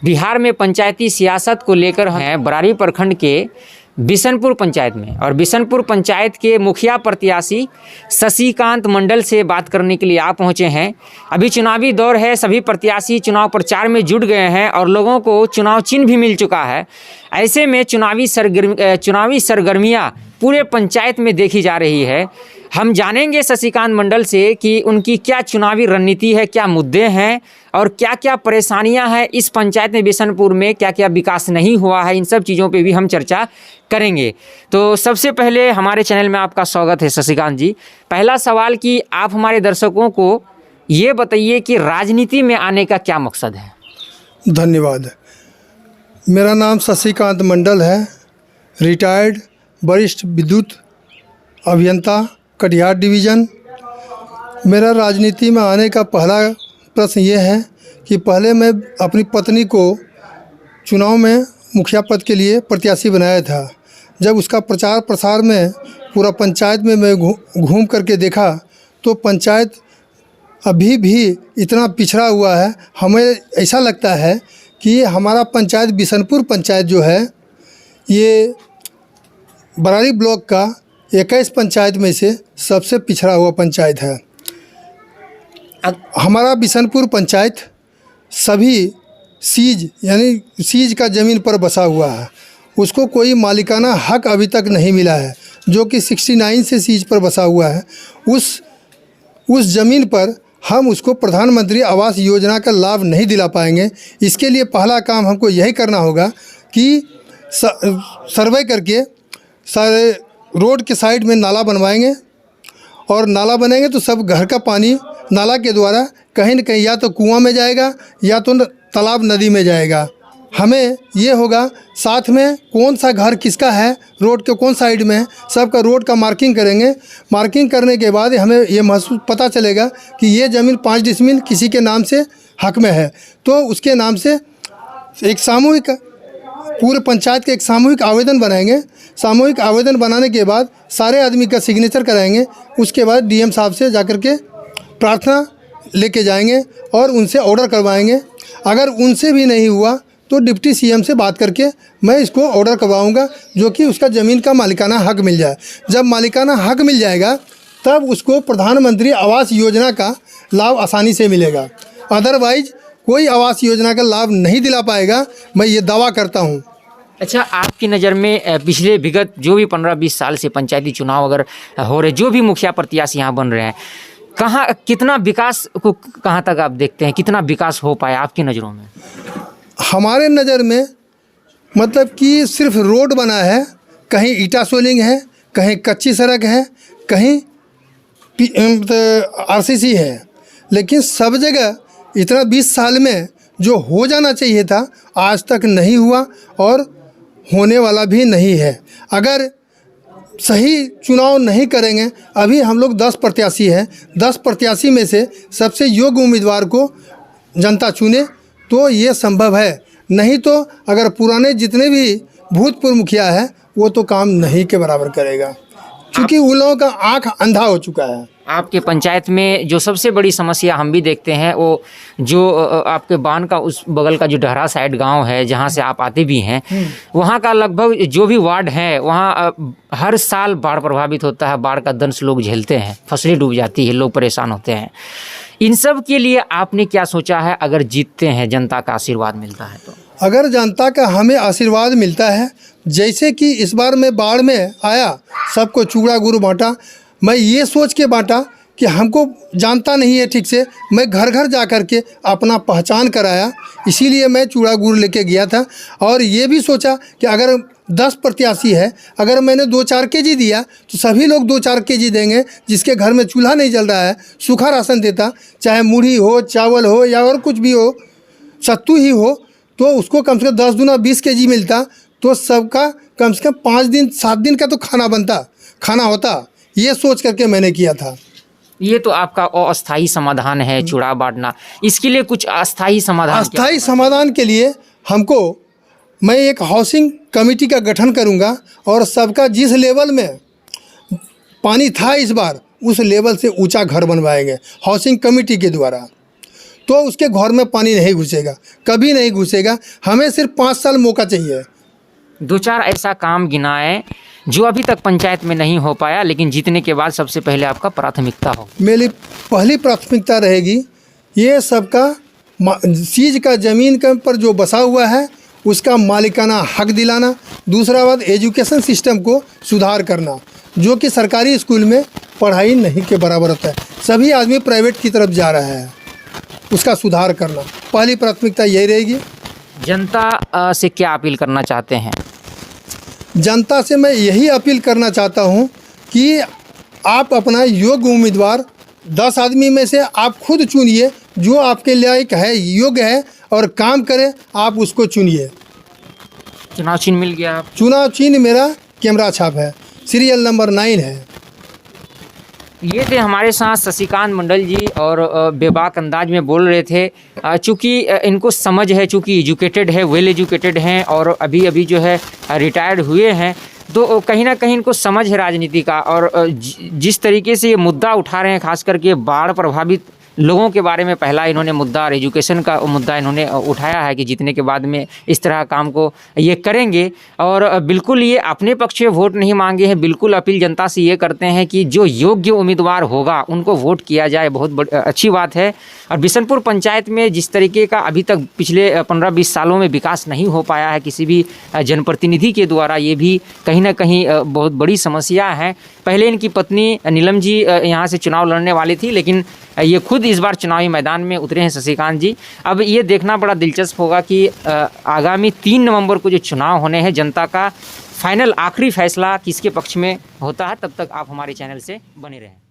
बिहार में पंचायती सियासत को लेकर हैं बरारी प्रखंड के बिशनपुर पंचायत में, और बिशनपुर पंचायत के मुखिया प्रत्याशी शशिकांत मंडल से बात करने के लिए आप पहुंचे हैं। अभी चुनावी दौर है, सभी प्रत्याशी चुनाव प्रचार में जुट गए हैं और लोगों को चुनाव चिन्ह भी मिल चुका है। ऐसे में चुनावी सरगर्मियां पूरे पंचायत में देखी जा रही है। हम जानेंगे शशिकांत मंडल से कि उनकी क्या चुनावी रणनीति है, क्या मुद्दे हैं और क्या क्या परेशानियां हैं इस पंचायत में, बिशनपुर में क्या क्या विकास नहीं हुआ है, इन सब चीज़ों पे भी हम चर्चा करेंगे। तो सबसे पहले हमारे चैनल में आपका स्वागत है शशिकांत जी। पहला सवाल कि आप हमारे दर्शकों को ये बताइए कि राजनीति में आने का क्या मकसद है। धन्यवाद। मेरा नाम शशिकांत मंडल है, रिटायर्ड वरिष्ठ विद्युत अभियंता कटिहार डिवीज़न। मेरा राजनीति में आने का पहला प्रश्न ये है कि पहले मैं अपनी पत्नी को चुनाव में मुखिया पद के लिए प्रत्याशी बनाया था। जब उसका प्रचार प्रसार में पूरा पंचायत में मैं घूम करके देखा तो पंचायत अभी भी इतना पिछड़ा हुआ है। हमें ऐसा लगता है कि हमारा पंचायत बिशनपुर पंचायत जो है ये बरारी ब्लॉक का 21 पंचायत में से सबसे पिछड़ा हुआ पंचायत है। हमारा बिशनपुर पंचायत सभी सीज का ज़मीन पर बसा हुआ है। उसको कोई मालिकाना हक अभी तक नहीं मिला है, जो कि 69 से सीज पर बसा हुआ है। उस ज़मीन पर हम उसको प्रधानमंत्री आवास योजना का लाभ नहीं दिला पाएंगे। इसके लिए पहला काम हमको यही करना होगा कि सर्वे करके सारे रोड के साइड में नाला बनवाएंगे, और नाला बनेंगे तो सब घर का पानी नाला के द्वारा कहीं न कहीं या तो कुआं में जाएगा या तो तालाब नदी में जाएगा। हमें ये होगा साथ में कौन सा घर किसका है, रोड के कौन साइड में है, सबका रोड का मार्किंग करेंगे। मार्किंग करने के बाद हमें ये महसूस पता चलेगा कि ये ज़मीन 5 डिसमिल किसी के नाम से हक में है, तो उसके नाम से एक सामूहिक पूरे पंचायत के एक सामूहिक आवेदन बनाएंगे। सामूहिक आवेदन बनाने के बाद सारे आदमी का सिग्नेचर कराएंगे। उसके बाद डीएम साहब से जाकर के प्रार्थना लेके जाएंगे और उनसे ऑर्डर करवाएंगे। अगर उनसे भी नहीं हुआ तो डिप्टी सीएम से बात करके मैं इसको ऑर्डर करवाऊंगा, जो कि उसका ज़मीन का मालिकाना हक मिल जाए। जब मालिकाना हक मिल जाएगा तब उसको प्रधानमंत्री आवास योजना का लाभ आसानी से मिलेगा। अदरवाइज कोई आवास योजना का लाभ नहीं दिला पाएगा, मैं ये दावा करता हूँ। अच्छा, आपकी नज़र में पिछले विगत जो भी 15-20 साल से पंचायती चुनाव अगर हो रहे, जो भी मुखिया प्रत्याशी यहाँ बन रहे हैं, कहाँ कितना विकास को कहाँ तक आप देखते हैं, कितना विकास हो पाया आपकी नज़रों में? हमारे नज़र में मतलब कि सिर्फ रोड बना है, कहीं ईटा सोलिंग है, कहीं कच्ची सड़क है, कहीं आरसीसी है, लेकिन सब जगह इतना 20 साल में जो हो जाना चाहिए था आज तक नहीं हुआ और होने वाला भी नहीं है। अगर सही चुनाव नहीं करेंगे, अभी हम लोग 10 प्रत्याशी हैं, 10 प्रत्याशी में से सबसे योग्य उम्मीदवार को जनता चुने तो ये संभव है। नहीं तो अगर पुराने जितने भी भूतपूर्व मुखिया है वो तो काम नहीं के बराबर करेगा, क्योंकि उन लोगों का आँख अंधा हो चुका है। आपके पंचायत में जो सबसे बड़ी समस्या हम भी देखते हैं वो जो आपके बान का उस बगल का जो डहरा साइड गांव है जहां से आप आते भी हैं, वहां का लगभग जो भी वार्ड है वहां हर साल बाढ़ प्रभावित होता है। बाढ़ का दंश लोग झेलते हैं, फसलें डूब जाती है, लोग परेशान होते हैं। इन सब के लिए आपने क्या सोचा है अगर जीतते हैं, जनता का आशीर्वाद मिलता है तो? अगर जनता का हमें आशीर्वाद मिलता है, जैसे कि इस बार मैं बाढ़ में आया, सबको चूड़ा गुड़ बांटा, मैं ये सोच के बांटा कि हमको जानता नहीं है ठीक से, मैं घर घर जा कर के अपना पहचान कराया, इसीलिए मैं चूड़ा गुड़ लेके गया था। और ये भी सोचा कि अगर 10 प्रत्याशी है, अगर मैंने 2-4 केजी दिया तो सभी लोग 2-4 केजी देंगे। जिसके घर में चूल्हा नहीं जल रहा है सूखा राशन देता, चाहे मुढ़ी हो, चावल हो या और कुछ भी हो, सत्तू ही हो, तो उसको कम से कम 10 दूना 20 केजी मिलता, तो सबका कम से कम 5 दिन 7 दिन का तो खाना होता। ये सोच करके मैंने किया था। ये तो आपका अस्थाई समाधान है चूड़ा बांटना, इसके लिए कुछ अस्थाई समाधान? अस्थाई समाधान के लिए मैं एक हाउसिंग कमेटी का गठन करूंगा और सबका जिस लेवल में पानी था इस बार उस लेवल से ऊंचा घर बनवाएंगे हाउसिंग कमेटी के द्वारा। तो उसके घर में पानी नहीं घुसेगा, कभी नहीं घुसेगा। हमें सिर्फ 5 साल मौका चाहिए। 2-4 ऐसा काम गिनाएं जो अभी तक पंचायत में नहीं हो पाया, लेकिन जीतने के बाद सबसे पहले आपका प्राथमिकता हो। मेरी पहली प्राथमिकता रहेगी ये सबका चीज़ का ज़मीन के पर जो बसा हुआ है उसका मालिकाना हक दिलाना। दूसरा बात, एजुकेशन सिस्टम को सुधार करना, जो कि सरकारी स्कूल में पढ़ाई नहीं के बराबर होता है, सभी आदमी प्राइवेट की तरफ जा रहा है, उसका सुधार करना पहली प्राथमिकता यही रहेगी। जनता से क्या अपील करना चाहते हैं? जनता से मैं यही अपील करना चाहता हूं कि आप अपना योग्य उम्मीदवार 10 आदमी में से आप खुद चुनिए, जो आपके लायक है, योग्य है और काम करे, आप उसको चुनिए। चुनाव चिन्ह मिल गया? चुनाव चिन्ह मेरा कैमरा छाप है, सीरियल नंबर 9 है। ये थे हमारे साथ शशिकांत मंडल जी और बेबाक अंदाज में बोल रहे थे। चूँकि इनको समझ है, चूँकि एजुकेटेड है, वेल एजुकेटेड हैं और अभी अभी जो है रिटायर्ड हुए हैं, तो कहीं ना कहीं इनको समझ है राजनीति का। और जिस तरीके से ये मुद्दा उठा रहे हैं, खास करके बाढ़ प्रभावित लोगों के बारे में पहला इन्होंने मुद्दा और एजुकेशन का मुद्दा इन्होंने उठाया है कि जीतने के बाद में इस तरह काम को ये करेंगे। और बिल्कुल ये अपने पक्ष में वोट नहीं मांगे हैं, बिल्कुल अपील जनता से ये करते हैं कि जो योग्य उम्मीदवार होगा उनको वोट किया जाए। बहुत अच्छी बात है। और बिशनपुर पंचायत में जिस तरीके का अभी तक पिछले 15-20 सालों में विकास नहीं हो पाया है किसी भी जनप्रतिनिधि के द्वारा, ये भी कहीं ना कहीं बहुत बड़ी समस्या है। पहले इनकी पत्नी नीलम जी यहाँ से चुनाव लड़ने वाली थी, लेकिन ये खुद इस बार चुनावी मैदान में उतरे हैं शशिकांत जी। अब ये देखना बड़ा दिलचस्प होगा कि आगामी 3 नवंबर को जो चुनाव होने हैं, जनता का फाइनल आखिरी फैसला किसके पक्ष में होता है। तब तक आप हमारे चैनल से बने रहें।